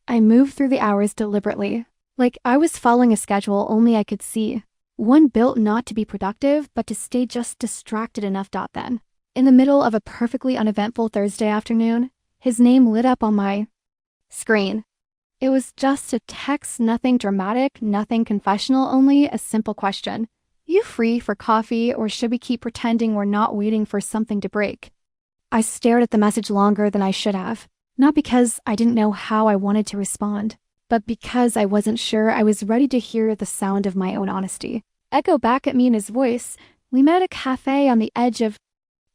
I moved through the hours deliberately, like I was following a schedule only I could see, one built not to be productive but to stay just distracted enough. Then, in the middle of a perfectly uneventful Thursday afternoon, his name lit up on my screen. It was just a text, nothing dramatic, nothing confessional, only a simple question. You free for coffee, or should we keep pretending we're not waiting for something to break? I stared at the message longer than I should have, not because I didn't know how I wanted to respond, but because I wasn't sure I was ready to hear the sound of my own honesty echo back at me in his voice. We met at a cafe on the edge of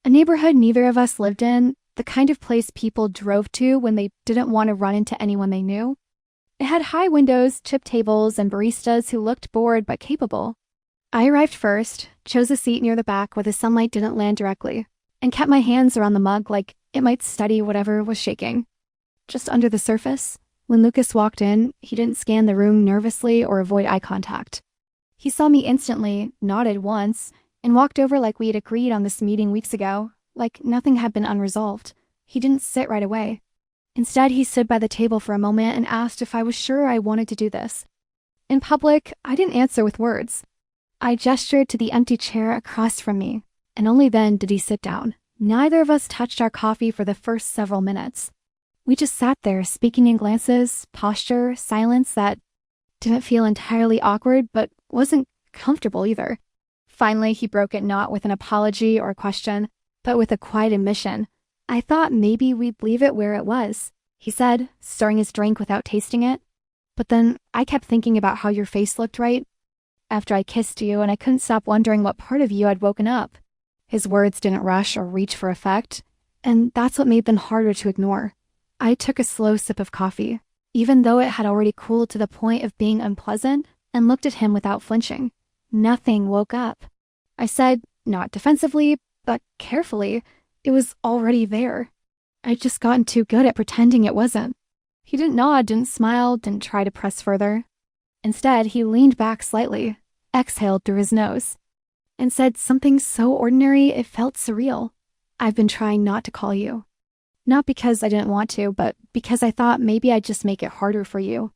a neighborhood neither of us lived in, the kind of place people drove to when they didn't want to run into anyone they knew. It had high windows, chip tables, and baristas who looked bored but capable. I arrived first, chose a seat near the back where the sunlight didn't land directly, and kept my hands around the mug like it might steady whatever was shaking. Just under the surface, when Lucas walked in, he didn't scan the room nervously or avoid eye contact. He saw me instantly, nodded once, and walked over like we had agreed on this meeting weeks ago, like nothing had been unresolved. He didn't sit right away. Instead, he stood by the table for a moment and asked if I was sure I wanted to do this. In public, I didn't answer with words. I gestured to the empty chair across from me, and only then did he sit down. Neither of us touched our coffee for the first several minutes. We just sat there, speaking in glances, posture, silence that didn't feel entirely awkward, but wasn't comfortable either. Finally, he broke it not with an apology or a question, but with a quiet admission. I thought maybe we'd leave it where it was, he said, stirring his drink without tasting it. But then I kept thinking about how your face looked right after I kissed you, and I couldn't stop wondering what part of you had woken up. His words didn't rush or reach for effect, and that's what made them harder to ignore. I took a slow sip of coffee, even though it had already cooled to the point of being unpleasant, and looked at him without flinching. Nothing woke up. I said, not defensively, but carefully, it was already there. I'd just gotten too good at pretending it wasn't. He didn't nod, didn't smile, didn't try to press further. Instead, he leaned back slightly, exhaled through his nose, and said something so ordinary it felt surreal. I've been trying not to call you. Not because I didn't want to, but because I thought maybe I'd just make it harder for you.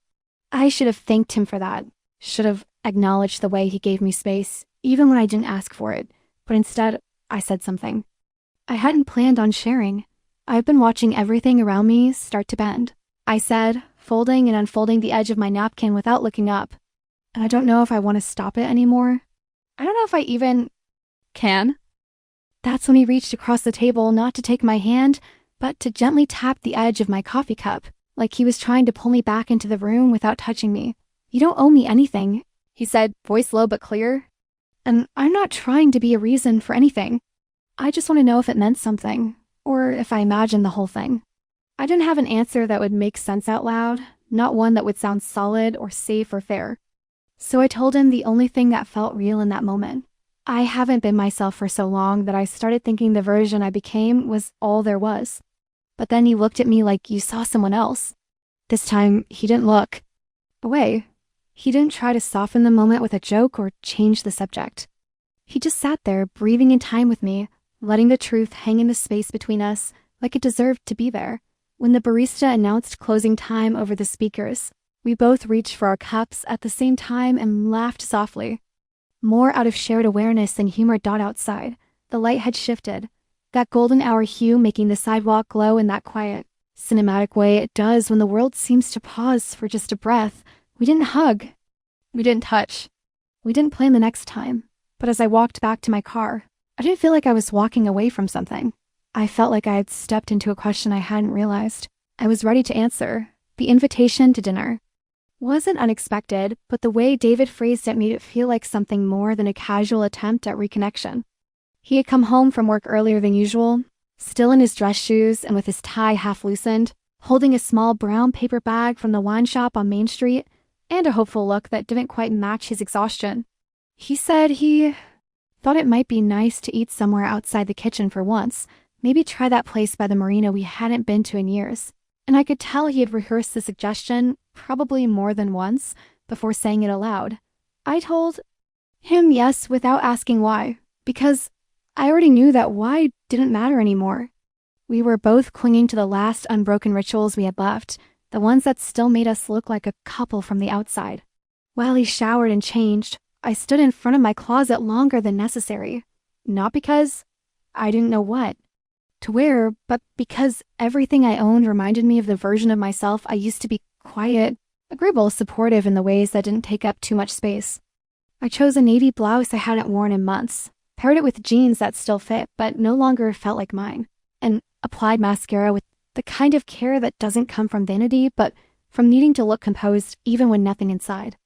I should have thanked him for that. Should have acknowledged the way he gave me space, even when I didn't ask for it. But instead, I said something I hadn't planned on sharing. I've been watching everything around me start to bend, I said, folding and unfolding the edge of my napkin without looking up. And I don't know if I want to stop it anymore. I don't know if I even can. That's when he reached across the table, not to take my hand, but to gently tap the edge of my coffee cup, like he was trying to pull me back into the room without touching me. You don't owe me anything, he said, voice low but clear. And I'm not trying to be a reason for anything. I just want to know if it meant something, or if I imagined the whole thing. I didn't have an answer that would make sense out loud, not one that would sound solid or safe or fair. So I told him the only thing that felt real in that moment. I haven't been myself for so long that I started thinking the version I became was all there was. But then he looked at me like you saw someone else. This time, he didn't look away. He didn't try to soften the moment with a joke or change the subject. He just sat there, breathing in time with me, letting the truth hang in the space between us like it deserved to be there. When the barista announced closing time over the speakers, we both reached for our cups at the same time and laughed softly. More out of shared awareness than humor. Outside, the light had shifted, that golden hour hue making the sidewalk glow in that quiet, cinematic way it does when the world seems to pause for just a breath. We didn't hug. We didn't touch. We didn't plan the next time. But as I walked back to my car, I didn't feel like I was walking away from something. I felt like I had stepped into a question I hadn't realized. I was ready to answer. The invitation to dinner wasn't unexpected, but the way David phrased it made it feel like something more than a casual attempt at reconnection. He had come home from work earlier than usual, still in his dress shoes and with his tie half loosened, holding a small brown paper bag from the wine shop on Main Street, and a hopeful look that didn't quite match his exhaustion. He said he thought it might be nice to eat somewhere outside the kitchen for once, maybe try that place by the marina we hadn't been to in years. And I could tell he had rehearsed the suggestion probably more than once before saying it aloud. I told him yes without asking why, because I already knew that why didn't matter anymore. We were both clinging to the last unbroken rituals we had left, the ones that still made us look like a couple from the outside. While he showered and changed, I stood in front of my closet longer than necessary. Not because I didn't know what to wear, but because everything I owned reminded me of the version of myself I used to be: quiet, agreeable, supportive in the ways that didn't take up too much space. I chose a navy blouse I hadn't worn in months, paired it with jeans that still fit but no longer felt like mine, and applied mascara with the kind of care that doesn't come from vanity but from needing to look composed even when nothing inside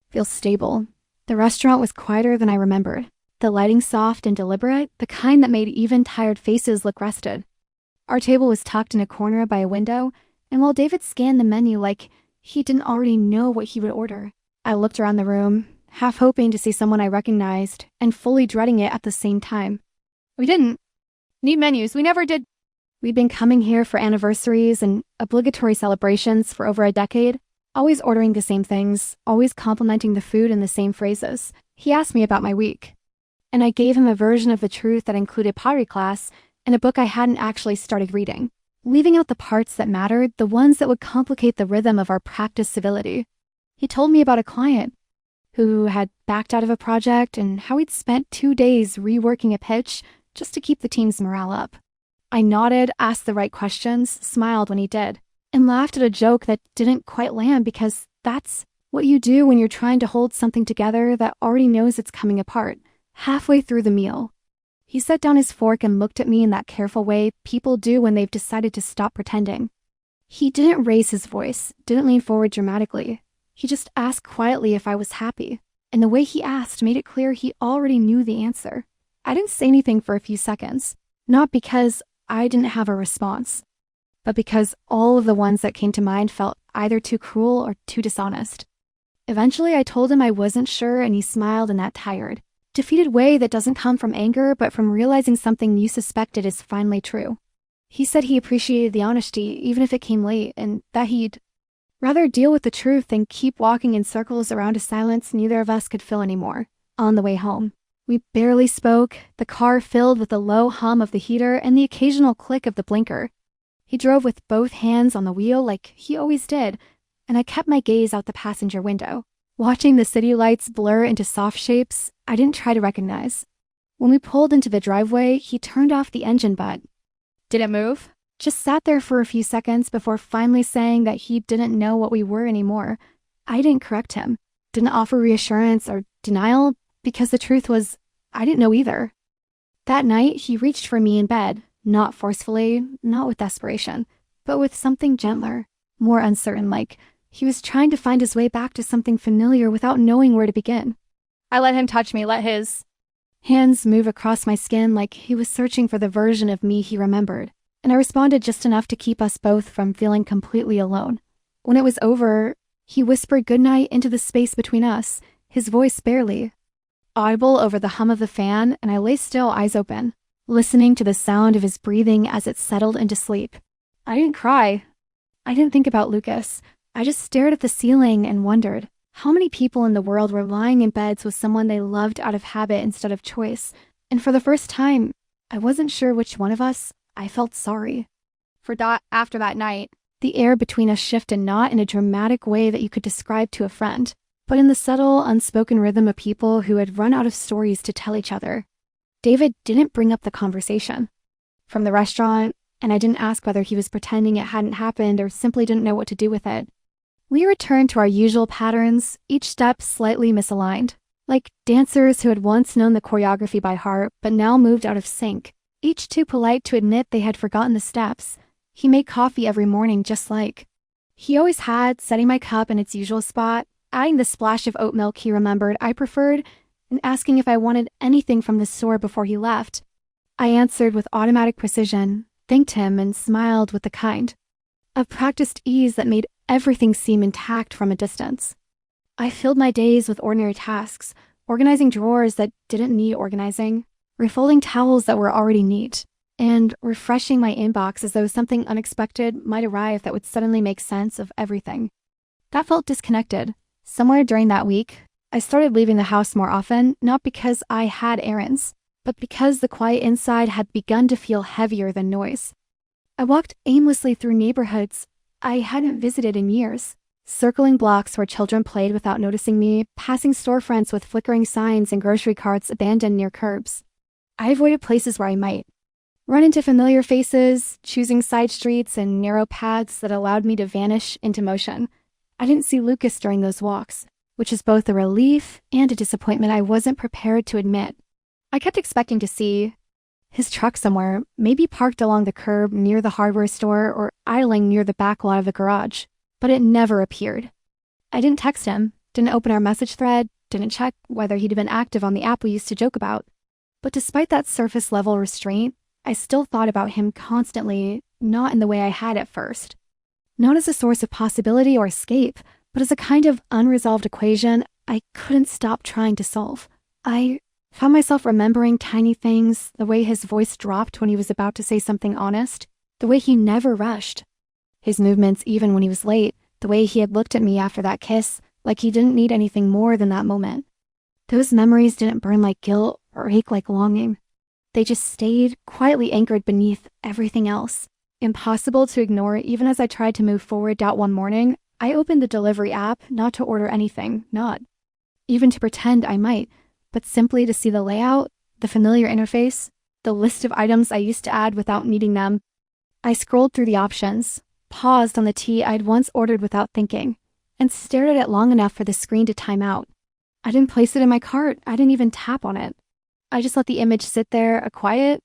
feels stable. The restaurant was quieter than I remembered, the lighting soft and deliberate, the kind that made even tired faces look rested. Our table was tucked in a corner by a window, and while David scanned the menu like he didn't already know what he would order, I looked around the room, half hoping to see someone I recognized, and fully dreading it at the same time. We didn't need menus. We never did. We'd been coming here for anniversaries and obligatory celebrations for over a decade, always ordering the same things, always complimenting the food in the same phrases. He asked me about my week, and I gave him a version of the truth that included pottery class and a book I hadn't actually started reading, leaving out the parts that mattered, the ones that would complicate the rhythm of our practice civility. He told me about a client who had backed out of a project and how he'd spent 2 days reworking a pitch just to keep the team's morale up. I nodded, asked the right questions, smiled when he did, and laughed at a joke that didn't quite land because that's what you do when you're trying to hold something together that already knows it's coming apart, halfway through the meal. He set down his fork and looked at me in that careful way people do when they've decided to stop pretending. He didn't raise his voice, didn't lean forward dramatically. He just asked quietly if I was happy, and the way he asked made it clear he already knew the answer. I didn't say anything for a few seconds, not because I didn't have a response, but because all of the ones that came to mind felt either too cruel or too dishonest. Eventually, I told him I wasn't sure, and he smiled in that tired, defeated way that doesn't come from anger, but from realizing something you suspected is finally true. He said he appreciated the honesty, even if it came late, and that he'd rather deal with the truth than keep walking in circles around a silence neither of us could fill anymore. On the way home, we barely spoke, the car filled with the low hum of the heater and the occasional click of the blinker. He drove with both hands on the wheel like he always did, and I kept my gaze out the passenger window, watching the city lights blur into soft shapes I didn't try to recognize. When we pulled into the driveway, he turned off the engine but did it move? Just sat there for a few seconds before finally saying that he didn't know what we were anymore. I didn't correct him, didn't offer reassurance or denial, because the truth was, I didn't know either. That night, he reached for me in bed, not forcefully, not with desperation, but with something gentler, more uncertain, like he was trying to find his way back to something familiar without knowing where to begin. I let him touch me, let his hands move across my skin like he was searching for the version of me he remembered, and I responded just enough to keep us both from feeling completely alone. When it was over, he whispered goodnight into the space between us, his voice barely audible over the hum of the fan, and I lay still, eyes open, listening to the sound of his breathing as it settled into sleep. I didn't cry. I didn't think about Lucas. I just stared at the ceiling and wondered how many people in the world were lying in beds with someone they loved out of habit instead of choice. And for the first time, I wasn't sure which one of us I felt sorry. After that night, the air between us shifted not in a dramatic way that you could describe to a friend, but in the subtle, unspoken rhythm of people who had run out of stories to tell each other. David didn't bring up the conversation from the restaurant, and I didn't ask whether he was pretending it hadn't happened or simply didn't know what to do with it. We returned to our usual patterns, each step slightly misaligned, like dancers who had once known the choreography by heart but now moved out of sync, each too polite to admit they had forgotten the steps. He made coffee every morning just like he always had, setting my cup in its usual spot, adding the splash of oat milk he remembered I preferred, and asking if I wanted anything from the store before he left. I answered with automatic precision, thanked him, and smiled with the kind of practiced ease that made everything seem intact from a distance. I filled my days with ordinary tasks, organizing drawers that didn't need organizing, refolding towels that were already neat, and refreshing my inbox as though something unexpected might arrive that would suddenly make sense of everything. That felt disconnected. Somewhere during that week, I started leaving the house more often, not because I had errands, but because the quiet inside had begun to feel heavier than noise. I walked aimlessly through neighborhoods I hadn't visited in years, circling blocks where children played without noticing me, passing storefronts with flickering signs and grocery carts abandoned near curbs. I avoided places where I might run into familiar faces, choosing side streets and narrow paths that allowed me to vanish into motion. I didn't see Lucas during those walks, which is both a relief and a disappointment I wasn't prepared to admit. I kept expecting to see his truck somewhere, maybe parked along the curb near the hardware store or idling near the back lot of the garage, but it never appeared. I didn't text him, didn't open our message thread, didn't check whether he'd been active on the app we used to joke about. But despite that surface-level restraint, I still thought about him constantly, not in the way I had at first. Not as a source of possibility or escape, but as a kind of unresolved equation I couldn't stop trying to solve. I found myself remembering tiny things, the way his voice dropped when he was about to say something honest, the way he never rushed. His movements even when he was late, the way he had looked at me after that kiss, like he didn't need anything more than that moment. Those memories didn't burn like guilt or ache like longing. They just stayed quietly anchored beneath everything else. Impossible to ignore even as I tried to move forward. One morning, I opened the delivery app not to order anything, not even to pretend I might, but simply to see the layout, the familiar interface, the list of items I used to add without needing them. I scrolled through the options, paused on the tea I'd once ordered without thinking, and stared at it long enough for the screen to time out. I didn't place it in my cart. I didn't even tap on it. I just let the image sit there, a quiet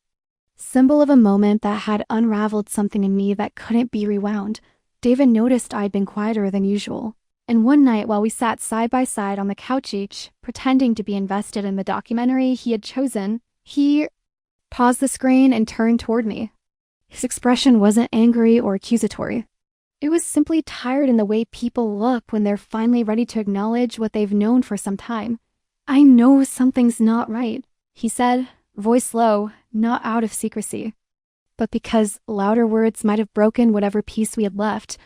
symbol of a moment that had unraveled something in me that couldn't be rewound. David noticed I'd been quieter than usual, and one night while we sat side by side on the couch each, pretending to be invested in the documentary he had chosen, he paused the screen and turned toward me. His expression wasn't angry or accusatory. It was simply tired in the way people look when they're finally ready to acknowledge what they've known for some time. "I know something's not right," he said, voice low, not out of secrecy. But because louder words might have broken whatever peace we had left,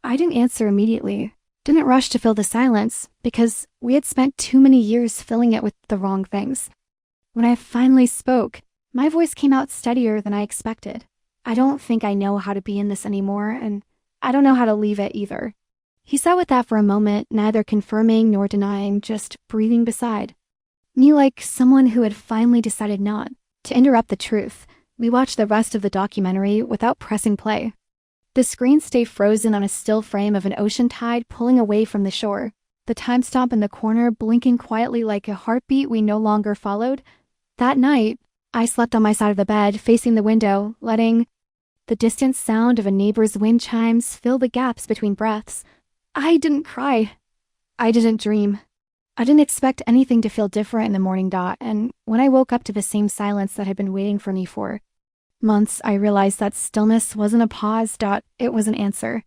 I didn't answer immediately, didn't rush to fill the silence, because we had spent too many years filling it with the wrong things. When I finally spoke, my voice came out steadier than I expected. "I don't think I know how to be in this anymore, and I don't know how to leave it either." He sat with that for a moment, neither confirming nor denying, just breathing beside me like someone who had finally decided not to interrupt the truth. We watched the rest of the documentary without pressing play. The screen stayed frozen on a still frame of an ocean tide pulling away from the shore, the time stamp in the corner blinking quietly like a heartbeat we no longer followed. That night, I slept on my side of the bed, facing the window, letting the distant sound of a neighbor's wind chimes fill the gaps between breaths. I didn't cry. I didn't dream. I didn't expect anything to feel different in the morning. And when I woke up to the same silence that had been waiting for me for months, I realized that stillness wasn't a pause. It was an answer.